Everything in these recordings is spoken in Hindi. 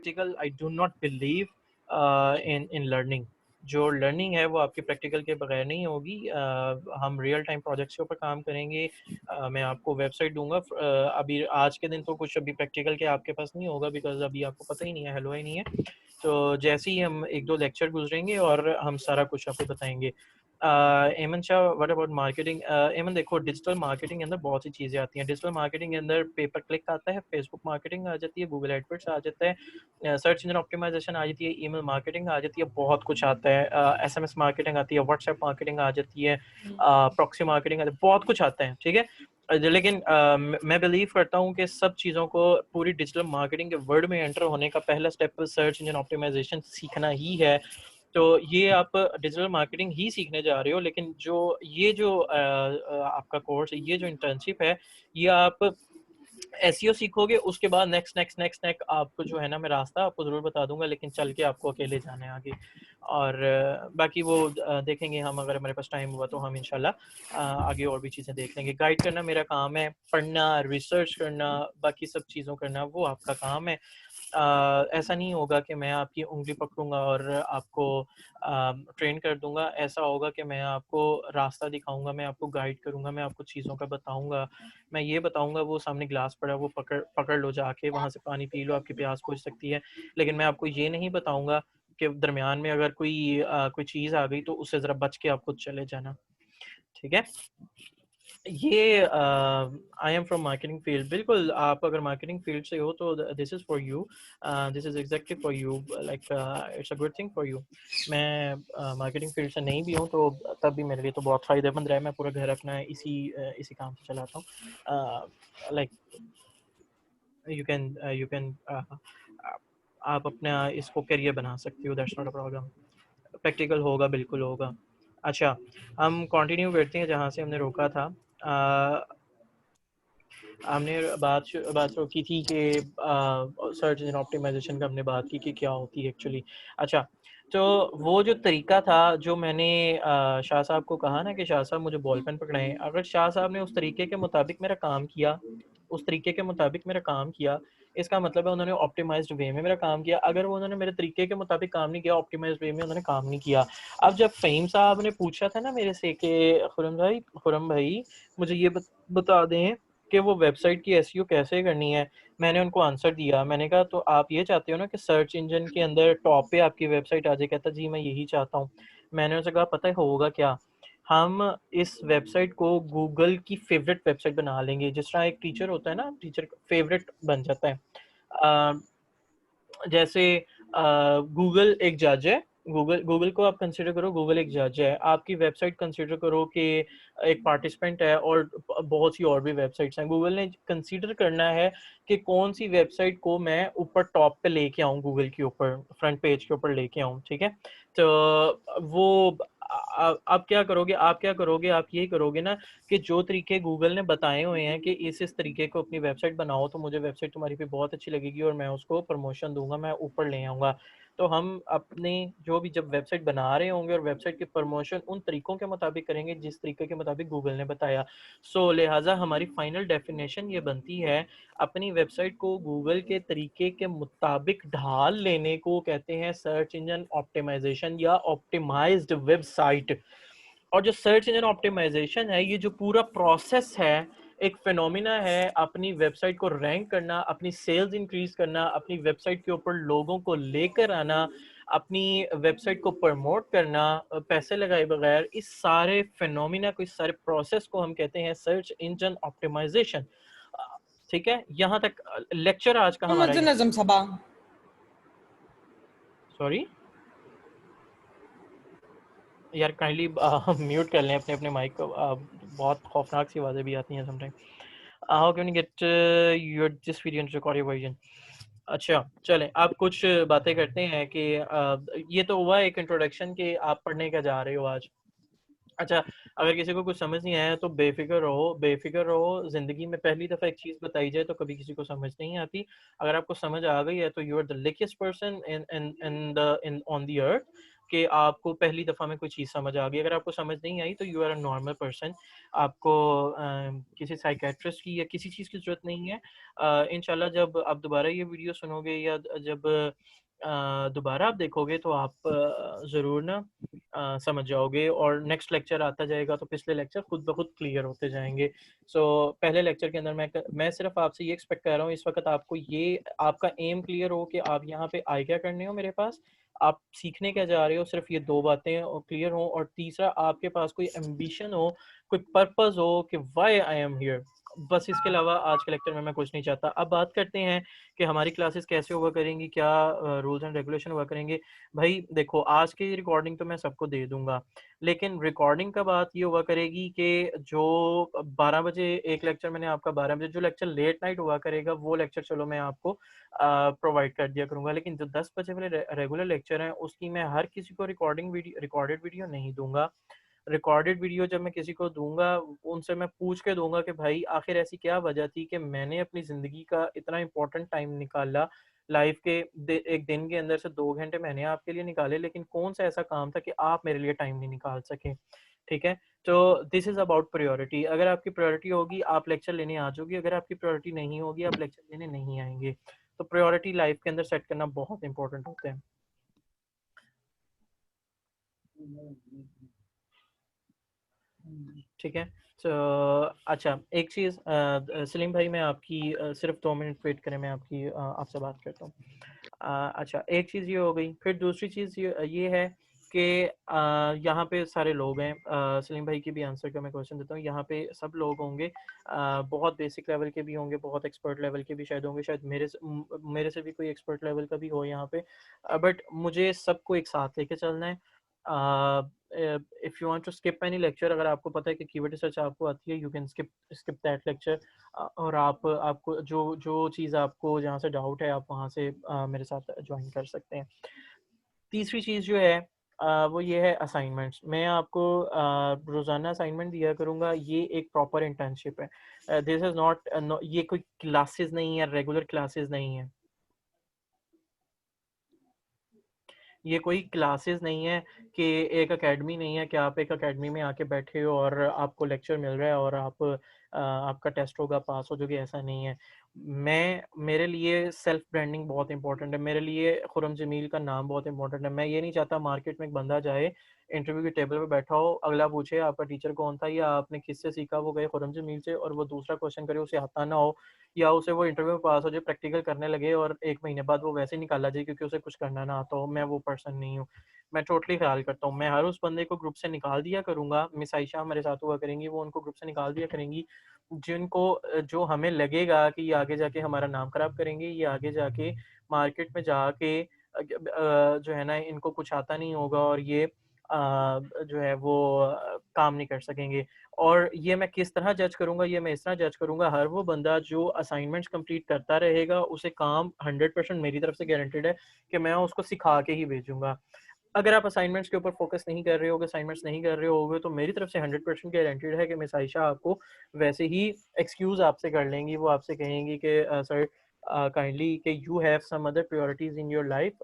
Practical I do not believe in learning. जो लर्निंग है वो आपके प्रैक्टिकल के बगैर नहीं होगी। हम रियल टाइम प्रोजेक्ट्स के ऊपर काम करेंगे। मैं आपको वेबसाइट दूंगा। अभी आज के दिन तो कुछ अभी प्रैक्टिकल के आपके पास नहीं होगा, बिकॉज अभी आपको पता ही नहीं है, हेलो ही नहीं है। तो जैसे ही हम एक दो लेक्चर गुजरेंगे और हम सारा कुछ आपको बताएंगे। एमन शाह, व्हाट अबाउट मार्केटिंग? एमन देखो, डिजिटल मार्केटिंग के अंदर बहुत सी चीज़ें आती हैं। डिजिटल मार्केटिंग के अंदर पेपर क्लिक आता है, फेसबुक मार्केटिंग आ जाती है, गूगल एडवर्ड्स आ जाता है, सर्च इंजन ऑप्टिमाइजेशन आ जाती है, ईमेल मार्केटिंग आ जाती है, बहुत कुछ आता है, एसएमएस मार्केटिंग आती है, व्हाट्सएप मार्केटिंग आ जाती है, प्रॉक्सी मार्केटिंग आती है, बहुत कुछ आता है, ठीक है। लेकिन मैं बिलीव करता हूँ कि सब चीज़ों को पूरी डिजिटल मार्केटिंग के वर्ड में एंटर होने का पहला स्टेप सर्च इंजन ऑप्टिमाइजेशन सीखना ही है। तो ये आप डिजिटल मार्केटिंग ही सीखने जा रहे हो, लेकिन जो आपका कोर्स, ये जो इंटर्नशिप है, ये आप एसईओ सीखोगे, उसके बाद नेक्स्ट आपको जो है ना, मैं रास्ता आपको ज़रूर बता दूंगा, लेकिन चल के आपको अकेले जाना है आगे। और बाकी वो देखेंगे हम, अगर हमारे पास टाइम हुआ तो हम इंशाल्लाह आगे और भी चीज़ें देख लेंगे। गाइड करना मेरा काम है, पढ़ना, रिसर्च करना, बाकी सब चीज़ों करना वो आपका काम है। ऐसा नहीं होगा कि मैं आपकी उंगली पकड़ूंगा और आपको ट्रेन कर दूंगा। ऐसा होगा कि मैं आपको रास्ता दिखाऊंगा, मैं आपको गाइड करूंगा, मैं आपको चीज़ों का बताऊंगा। मैं ये बताऊंगा, वो सामने ग्लास पड़ा, वो पकड़ पकड़ लो, जाके वहाँ से पानी पी लो, आपकी प्यास बुझ सकती है। लेकिन मैं आपको ये नहीं बताऊंगा कि दरमियान में अगर कोई चीज़ आ गई तो उससे ज़रा बच के आप खुद चले जाना, ठीक है। ये I am from marketing field. बिल्कुल, आप अगर मार्केटिंग फील्ड से हो तो this is for you, this is exactly for you, like it's a good thing for you. मैं मार्केटिंग फील्ड से नहीं भी हूँ तो तब भी मेरे लिए तो बहुत फ़ायदेमंद रहा है। मैं पूरा घर अपना इसी काम से चलाता हूँ। लाइक यू कैन आप अपना इसको करियर बना सकते हो, that's not a problem. Practical होगा, बिल्कुल होगा। अच्छा, हम कंटिन्यू करते हैं जहाँ से हमने रोका था। हमने बात रोकी थी कि सर्च इंजन ऑप्टिमाइजेशन का हमने बात की कि क्या होती है एक्चुअली। अच्छा, तो वो जो तरीका था जो मैंने शाह साहब को कहा ना कि शाह साहब मुझे बॉल पेन पकड़ाएं, अगर शाह साहब ने उस तरीके के मुताबिक मेरा काम किया, उस तरीके के मुताबिक मेरा काम किया, इसका मतलब है उन्होंने ऑप्टिमाइज्ड वे में मेरा काम किया। अगर वो उन्होंने मेरे तरीके के मुताबिक काम नहीं किया, ऑप्टिमाइज्ड वे में उन्होंने काम नहीं किया। अब जब फ़हीम साहब ने पूछा था ना मेरे से कि खुरम भाई मुझे ये बता दें कि वो वेबसाइट की एसईओ कैसे करनी है, मैंने उनको आंसर दिया। मैंने कहा तो आप ये चाहते हो ना कि सर्च इंजन के अंदर टॉप पे आपकी वेबसाइट आ जाए? कहता जी मैं यही चाहता हूँ। मैंने उनसे कहा पता है होगा क्या, हम इस वेबसाइट को गूगल की फेवरेट वेबसाइट बना लेंगे। जिस तरह एक टीचर होता है ना, टीचर फेवरेट बन जाता है। अ, जैसे गूगल एक जज है, गूगल गूगल को आप कंसिडर करो, गूगल एक जज है। आपकी वेबसाइट कंसिडर करो कि एक पार्टिसिपेंट है, और बहुत सी और भी वेबसाइट्स हैं। गूगल ने कंसीडर करना है कि कौन सी वेबसाइट को मैं ऊपर टॉप पे लेके आऊँ, गूगल के ऊपर फ्रंट पेज के ऊपर लेके आऊँ, ठीक है। तो वो आप क्या करोगे, आप ये करोगे ना कि जो तरीके गूगल ने बताए हुए हैं कि इस तरीके को अपनी वेबसाइट बनाओ तो मुझे वेबसाइट तुम्हारी पे बहुत अच्छी लगेगी और मैं उसको प्रमोशन दूंगा, मैं ऊपर ले आऊँगा। तो हम अपने जो भी जब वेबसाइट बना रहे होंगे और वेबसाइट की प्रमोशन उन तरीकों के मुताबिक करेंगे जिस तरीके के मुताबिक गूगल ने बताया। सो लिहाजा हमारी फाइनल डेफिनेशन ये बनती है, अपनी वेबसाइट को गूगल के तरीके के मुताबिक ढाल लेने को कहते हैं सर्च इंजन ऑप्टिमाइजेशन या ऑप्टिमाइज्ड वेबसाइट। और जो सर्च इंजन ऑप्टिमाइजेशन है, ये जो पूरा प्रोसेस है, एक फिनोमिना है अपनी वेबसाइट को रैंक करना, अपनी सेल्स इंक्रीज करना, अपनी वेबसाइट के ऊपर लोगों को लेकर आना, अपनी वेबसाइट को प्रमोट करना पैसे लगाए बगैर। इस सारे फिनोमिना को, इस सारे प्रोसेस को हम कहते हैं सर्च इंजन ऑप्टिमाइजेशन। ठीक है, यहाँ तक लेक्चर आज का हमारा मोहम्मद ये। नजम सबा। सॉरी यार, काइंडली म्यूट कर लें अपने अपने माइक को। बहुत खौफनाक सी आवाज़ें भी आती हैं sometime. How can you get your this video in recorded version? अच्छा, चलें आप कुछ बातें करते हैं कि ये तो हुआ एक इंट्रोडक्शन कि आप पढ़ने क्या जा रहे हो आज। अच्छा, अगर किसी को कुछ समझ नहीं आया तो बेफिक्र रहो, बेफिक्र रहो। ज़िंदगी में पहली दफ़ा एक चीज़ बताई जाए तो कभी किसी को समझ नहीं आती। अगर आपको समझ आ गई है तो you are the luckiest person in in in the in on the earth, कि आपको पहली दफ़ा में कोई चीज़ समझ आ गई। अगर आपको समझ नहीं आई तो you are a normal person. आपको किसी साइकियाट्रिस्ट की या किसी चीज़ की ज़रूरत नहीं है। इंशाल्लाह जब आप दोबारा ये वीडियो सुनोगे या जब दोबारा आप देखोगे तो आप ज़रूर ना समझ जाओगे और नेक्स्ट लेक्चर आता जाएगा तो पिछले लेक्चर खुद ब खुद क्लियर होते जाएँगे। सो पहले लेक्चर के अंदर मैं सिर्फ़ आपसे ये एक्सपेक्ट कर रहा हूँ इस वक़्त आपको ये आपका एम क्लियर हो कि आप यहाँ पे आए क्या करने हो मेरे पास, आप सीखने क्या जा रहे हो, सिर्फ़ ये 2 बातें क्लियर हों और तीसरा आपके पास कोई एम्बिशन हो, कोई पर्पज़ हो कि व्हाई आई एम हियर। बस इसके अलावा आज के लेक्चर में मैं कुछ नहीं चाहता। अब बात करते हैं कि हमारी क्लासेस कैसे हुआ करेंगी, क्या रूल्स एंड रेगुलेशन हुआ करेंगे। भाई देखो, आज की रिकॉर्डिंग तो मैं सबको दे दूँगा, लेकिन रिकॉर्डिंग का बात ये हुआ करेगी कि जो 12 बजे एक लेक्चर मैंने आपका 12 बजे जो लेक्चर लेट नाइट हुआ करेगा, वो लेक्चर चलो मैं आपको प्रोवाइड कर दिया करूँगा। लेकिन जो 10 बजे वाले रेगुलर लेक्चर हैं, उसकी मैं हर किसी को रिकॉर्डेड वीडियो नहीं दूँगा। रिकॉर्डेड वीडियो जब मैं किसी को दूँगा, उनसे मैं पूछ के दूँगा कि भाई आखिर ऐसी क्या वजह थी कि मैंने अपनी ज़िंदगी का इतना इम्पोर्टेंट टाइम निकाला, लाइफ़ के एक दिन के अंदर से 2 घंटे मैंने आपके लिए निकाले, लेकिन कौन-सा ऐसा काम था कि आप मेरे लिए टाइम नहीं निकाल सके, ठीक है? तो दिस इज़ अबाउट प्रायोरिटी। अगर आपकी प्रायोरिटी होगी, आप लेक्चर लेने आ जाओगे, अगर आपकी प्रायोरिटी नहीं होगी, आप लेक्चर लेने नहीं आएँगे। तो प्रायोरिटी लाइफ़ के अंदर सेट करना बहुत इम्पोर्टेंट होता है, ठीक है? तो अच्छा, एक चीज़ सलीम भाई मैं आपकी सिर्फ़ 2 मिनट वेट करें, मैं आपकी आपसे बात करता हूँ। अच्छा, एक चीज़ ये हो गई, फिर दूसरी चीज़ ये है कि यहाँ पे सारे लोग हैं, सलीम भाई की भी आंसर का मैं क्वेश्चन देता हूँ, यहाँ पे सब लोग होंगे, बहुत बेसिक लेवल के भी होंगे, बहुत एक्सपर्ट लेवल के भी शायद होंगे, शायद मेरे से भी कोई एक्सपर्ट लेवल का भी हो यहाँ पे, बट मुझे सबको एक साथ लेके चलना है। If you want to skip any lecture, अगर आपको पता है कि कीवर्ड रिसर्च आपको आती है, you can skip skip that lecture. और आपको जो जो चीज़ आपको जहाँ से डाउट है, आप वहाँ से मेरे साथ जॉइन कर सकते हैं। तीसरी चीज़ जो है वो ये है असाइनमेंट्स। मैं आपको रोज़ाना असाइनमेंट दिया करूँगा, ये एक प्रॉपर इंटर्नशिप है। दिस इज़ नॉट ये कोई क्लासेस नहीं है, रेगुलर क्लासेस नहीं है। ये कोई क्लासेस नहीं है कि एक एकेडमी नहीं है कि आप एक एकेडमी में आके बैठे हो और आपको लेक्चर मिल रहा है और आपका टेस्ट होगा, पास हो जाओगे, ऐसा नहीं है। मेरे लिए सेल्फ ब्रांडिंग बहुत इंपॉर्टेंट है, मेरे लिए खुरम जमील का नाम बहुत इंपॉर्टेंट है। मैं ये नहीं चाहता मार्केट में एक बंदा जाए, इंटरव्यू के टेबल पे बैठा हो, अगला पूछे आपका टीचर कौन था या आपने किससे सीखा, वो गए खुरम जमील से और वो दूसरा क्वेश्चन करे, उसे आता ना हो या उसे वो इंटरव्यू में पास हो जाए, प्रैक्टिकल करने लगे और 1 महीने बाद वो वैसे ही निकाला जाए क्योंकि उसे कुछ करना ना आता हो, मैं वो पर्सन नहीं हूँ। मैं टोटली ख़्याल करता हूँ, मैं हर उस बंदे को ग्रुप से निकाल दिया करूँगा, मिस आयशा हमारे साथ हुआ करेंगी, वो उनको ग्रुप से निकाल दिया करेंगी, जिनको जो हमें लगेगा कि ये आगे जाके हमारा नाम ख़राब करेंगे, ये आगे जाके मार्केट में जाके जो है ना इनको कुछ आता नहीं होगा और ये जो है वो काम नहीं कर सकेंगे। और ये मैं किस तरह जज करूँगा, ये मैं इस तरह जज करूँगा, हर वो बंदा जो असाइनमेंट्स कंप्लीट करता रहेगा, उसे काम 100% मेरी तरफ से गारंटीड है कि मैं उसको सिखा के ही भेजूँगा। अगर आप असाइनमेंट्स के ऊपर फ़ोकस नहीं कर रहे होगे, असाइनमेंट्स नहीं कर रहे होगे, तो मेरी तरफ से 100% गारंटीड है कि मिस आयशा आपको वैसे ही एक्सक्यूज़ आपसे कर लेंगी। वो आपसे कहेंगी कि सर काइंडली कि you have some other priorities in your life,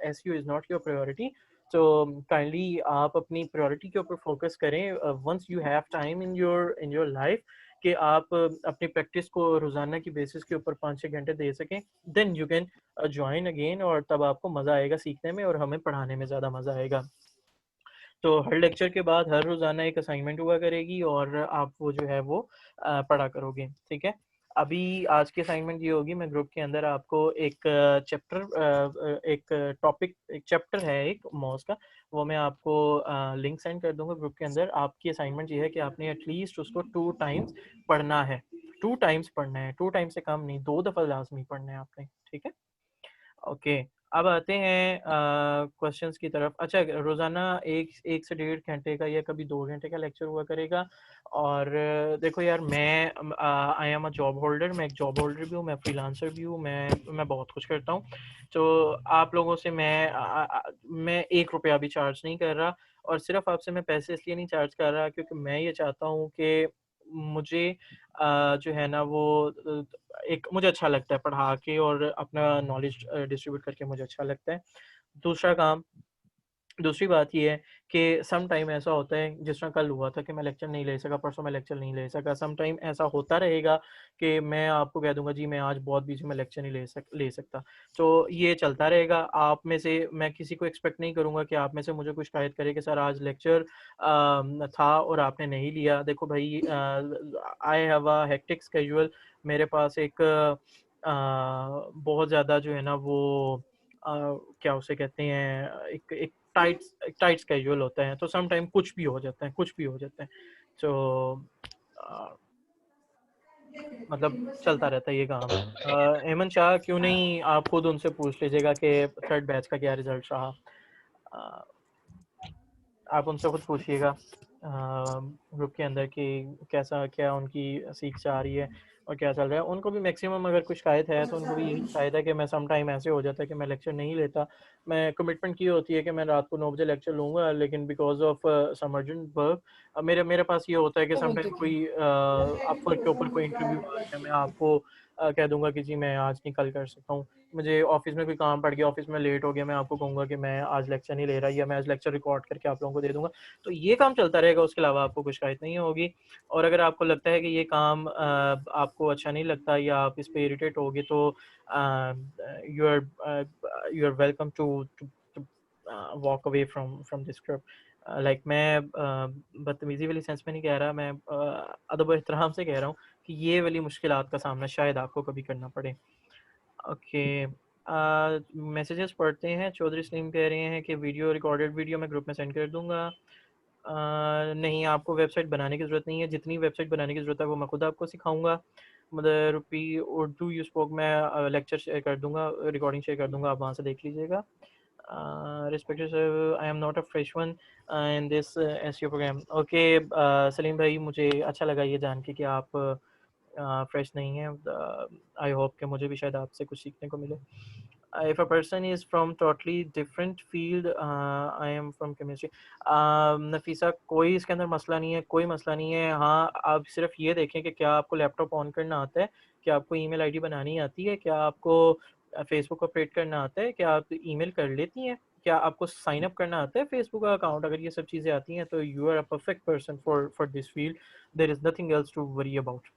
SEO is not your priority. तो काइंडली आप अपनी प्रायोरिटी के ऊपर फ़ोकस करें। Once you have time in your life कि आप अपनी प्रैक्टिस को रोज़ाना की बेसिस के ऊपर 5-6 घंटे दे सकें, then you can join again और तब आपको मज़ा आएगा सीखने में और हमें पढ़ाने में ज़्यादा मज़ा आएगा। तो हर लेक्चर के बाद हर रोज़ाना एक असाइनमेंट हुआ करेगी और आप वो जो है वो पढ़ा करोगे, ठीक है? अभी आज की असाइनमेंट ये होगी, मैं ग्रुप के अंदर आपको एक चैप्टर है एक मॉस का, वो मैं आपको लिंक सेंड कर दूँगा ग्रुप के अंदर। आपकी असाइनमेंट ये है कि आपने एटलीस्ट उसको 2 टाइम्स पढ़ना है, 2 टाइम्स पढ़ना है, 2 टाइम्स से कम नहीं, 2 दफ़ा लाज़मी पढ़ना है आपने, ठीक है? ओके, अब आते हैं क्वेश्चंस की तरफ। अच्छा, रोज़ाना 1 से डेढ़ घंटे का या कभी 2 घंटे का लेक्चर हुआ करेगा और देखो यार मैं I am a job holder, मैं एक जॉब होल्डर भी हूँ, मैं फ्रीलांसर भी हूँ, मैं बहुत कुछ करता हूँ। तो आप लोगों से मैं 1 रुपया भी चार्ज नहीं कर रहा और सिर्फ़ आपसे मैं पैसे इसलिए नहीं चार्ज कर रहा क्योंकि मैं ये चाहता हूँ कि मुझे जो है ना वो एक मुझे अच्छा लगता है पढ़ा के और अपना नॉलेज डिस्ट्रीब्यूट करके मुझे अच्छा लगता है। दूसरा काम दूसरी बात ये है कि सम टाइम ऐसा होता है, जिस तरह कल हुआ था कि मैं लेक्चर नहीं ले सका, परसों मैं लेक्चर नहीं ले सका। सम टाइम ऐसा होता रहेगा कि मैं आपको कह दूँगा जी मैं आज बहुत बिज़ी, मैं लेक्चर नहीं ले सकता। तो ये चलता रहेगा। आप में से मैं किसी को एक्सपेक्ट नहीं करूँगा कि आप में से मुझे कुछ शिकायत करे कि सर आज लेक्चर था और आपने नहीं लिया। देखो भई I have a hectic schedule. मेरे पास एक बहुत ज़्यादा जो है ना वो अ, क्या उसे कहते हैं, एक एक टाइट टाइट स्केड्यूल होता है, तो सम टाइम कुछ भी हो जाता है, कुछ भी हो जाता है। तो अ, मतलब चलता रहता है ये काम। अहमद शाह क्यों नहीं आप खुद उनसे पूछ लीजिएगा कि थर्ड बैच का क्या रिजल्ट रहा। अ, आप उनसे खुद पूछिएगा ग्रुप के अंदर कि कैसा क्या उनकी सीख जा रही है और क्या चल रहा है। उनको भी मैक्सिमम अगर कुछ शिकायत है तो उनको भी यही शिकायत है कि मैं सम टाइम ऐसे हो जाता है कि मैं लेक्चर नहीं लेता। मैं कमिटमेंट की होती है कि मैं रात को 9 बजे लेक्चर लूँगा, लेकिन because of some urgent work मेरे मेरे पास ये होता है कि सम टाइम कोई अपवर्क के ऊपर कोई इंटरव्यू आ गया, मैं आपको कह दूँगा कि जी मैं आज नहीं कल कर सकता हूँ। मुझे ऑफ़िस में कोई काम पड़ गया, ऑफ़िस में लेट हो गया, मैं आपको कहूँगा कि मैं आज लेक्चर नहीं ले रहा या मैं आज लेक्चर रिकॉर्ड करके आप लोगों को दे दूँगा। तो ये काम चलता रहेगा, उसके अलावा आपको कुछ शिकायत नहीं होगी। और अगर आपको लगता है कि ये काम आपको अच्छा नहीं लगता या आप इस पे इरिटेट होगे तो you are welcome to walk away from this group. Like मैं बदतमीज़ी वाली सेंस में नहीं कह रहा, मैं अदब और एहतराम से कह रहा हूँ कि ये वाली मुश्किलात का सामना शायद आपको कभी करना पड़े। ओके, मैसेजेस पढ़ते हैं। चौधरी सलीम कह रहे हैं कि वीडियो रिकॉर्डेड वीडियो मैं ग्रुप में सेंड कर दूँगा। नहीं, आपको वेबसाइट बनाने की ज़रूरत नहीं है, जितनी वेबसाइट बनाने की ज़रूरत है वो मैं खुद आपको सिखाऊँगा। मदर रूपी उर्दू यू स्पोक मैं लेक्चर शेयर कर दूँगा, रिकॉर्डिंग शेयर कर दूँगा, आप वहाँ से देख लीजिएगा। Respected sir, I am not a fresh one in this SEO program. Okay Salim भाई, मुझे अच्छा लगा ये जान के कि आप फ्रेश नहीं हैं। आई होप कि मुझे भी शायद आपसे कुछ सीखने को मिले। If a person is from totally different field, I am from chemistry. Nafisa, कोई इसके अंदर मसला नहीं है, कोई मसला नहीं है। हाँ, आप सिर्फ ये देखें कि क्या आपको लैपटॉप ऑन करना आता है, क्या आपको ईमेल आईडी बनानी आती है, क्या आपको फेसबुक ऑपरेट करना आता है, क्या आप ईमेल कर लेती हैं, क्या आपको साइन अप करना आता है फेसबुक का अकाउंट। अगर ये सब चीज़ें आती हैं तो you are a perfect person for this field. There is nothing else to worry about.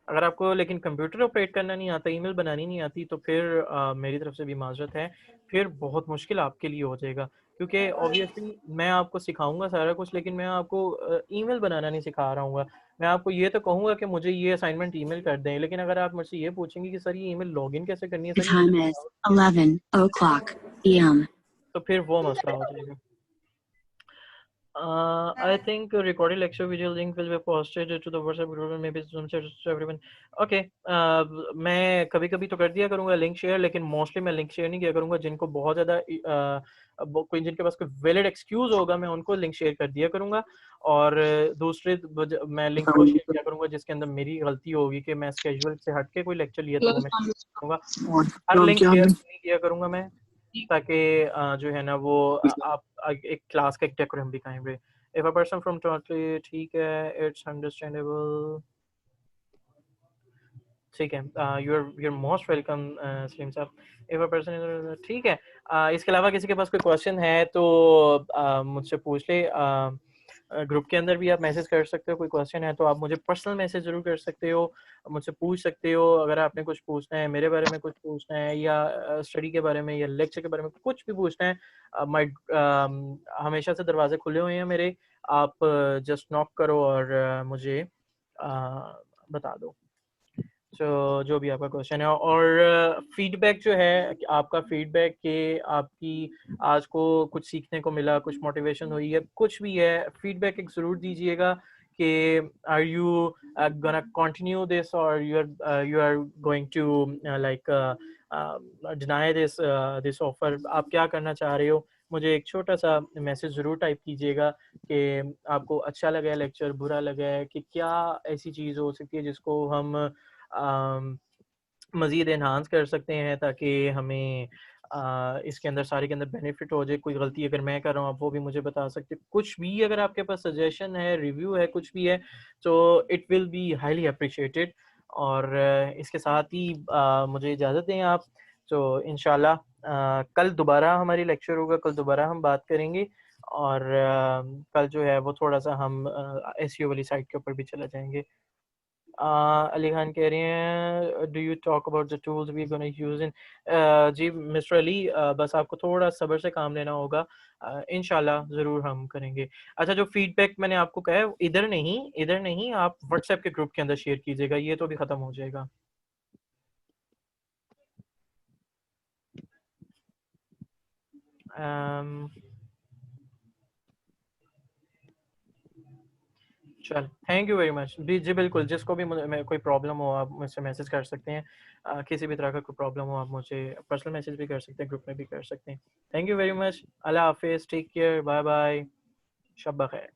अगर आपको लेकिन कंप्यूटर ऑपरेट करना नहीं आता, ईमेल बनानी नहीं आती, तो फिर मेरी तरफ से भी माज़रत है, फिर बहुत मुश्किल आपके लिए हो जाएगा। क्योंकि ऑब्वियसली मैं आपको सिखाऊँगा सारा कुछ, लेकिन मैं आपको ईमेल बनाना नहीं सिखा रहा हूँगा। मैं आपको ये तो कहूँगा कि मुझे ये असाइनमेंट ईमेल कर दें, लेकिन अगर आप मुझसे ये पूछेंगे कि सर ये ईमेल लॉगिन कैसे करनी है, The सर ये मुझे time is बताओ, 11 o'clock p.m. तो फिर वो मसला हो जाएगा। I think a recorded lecture video link will be posted to the WhatsApp group and maybe some to everyone. Okay, मैं कभी कभी तो कर दिया करूँगा लिंक शेयर, लेकिन मोस्टली मैं लिंक शेयर नहीं किया करूँगा। जिनको बहुत ज़्यादा कोई जिनके पास कोई वैलिड एक्सक्यूज़ होगा, मैं उनको लिंक शेयर कर दिया करूँगा। और दूसरे मैं लिंक वो शेयर किया करूँगा जिसके अंदर मेरी गलती होगी कि मैं स्केड्यूल से हट के कोई लेक्चर लिया, तो वो मैं करूँगा। हर लिंक शेयर नहीं किया करूँगा मैं, ताकि जो है ना वो आप एक क्लास का एक डेकोरम भी कायम रहे। If a person from totally, ठीक है, इट्स अंडरस्टैंडेबल। ठीक है, you are most welcome Salim sahab. If a person, ठीक है। इसके अलावा किसी के पास कोई क्वेश्चन है तो मुझसे पूछ ले। ग्रुप के अंदर भी आप मैसेज कर सकते हो, कोई क्वेश्चन है तो आप मुझे पर्सनल मैसेज ज़रूर कर सकते हो, मुझसे पूछ सकते हो। अगर आपने कुछ पूछना है, मेरे बारे में कुछ पूछना है, या स्टडी के बारे में या लेक्चर के बारे में कुछ भी पूछना है, हमेशा से दरवाजे खुले हुए हैं मेरे। आप जस्ट नॉक करो और मुझे बता दो। जो भी आपका क्वेश्चन है। और फीडबैक जो है, आपका फीडबैक कि आपकी आज को कुछ सीखने को मिला, कुछ मोटिवेशन हुई है, कुछ भी है, फीडबैक एक ज़रूर दीजिएगा कि are you gonna continue this और you are going to like deny this offer. आप क्या करना चाह रहे हो। मुझे एक छोटा सा मैसेज ज़रूर टाइप कीजिएगा कि आपको अच्छा लगा है लेक्चर, बुरा लगा है, कि क्या ऐसी चीज़ हो सकती है जिसको हम मज़ीद एनहांस कर सकते हैं, ताकि हमें इसके अंदर सारे के अंदर बेनिफिट हो जाए। कोई गलती अगर मैं कर रहा हूँ आप वो भी मुझे बता सकते हैं। कुछ भी अगर आपके पास सजेशन है, रिव्यू है, कुछ भी है, तो it will be highly appreciated. और इसके साथ ही मुझे इजाज़त दें आप। तो इंशाल्लाह कल दोबारा हमारी लेक्चर होगा, कल दोबारा हम बात करेंगे। और कल जो है वो थोड़ा-सा हम एसईओ वाली साइट के ऊपर भी चले जाएँगे। अली खान कह रही हैं do you talk about the tools we gonna use in जी मिस्टर अली बस आपको थोड़ा सब्र से काम लेना होगा। इंशाल्लाह ज़रूर हम करेंगे। अच्छा जो फीडबैक मैंने आपको कहा है इधर नहीं आप व्हाट्सएप के ग्रुप के अंदर शेयर कीजिएगा, ये तो अभी ख़त्म हो जाएगा। अम चल थैंक यू वेरी मच जी बिल्कुल जिसको भी कोई प्रॉब्लम हो आप मुझसे मैसेज कर सकते हैं। किसी भी तरह का कोई प्रॉब्लम हो आप मुझे पर्सनल मैसेज भी कर सकते हैं, ग्रुप में भी कर सकते हैं। Thank you very much. अल्लाह हाफिज़, टेक केयर, बाय बाय, शब बखैर।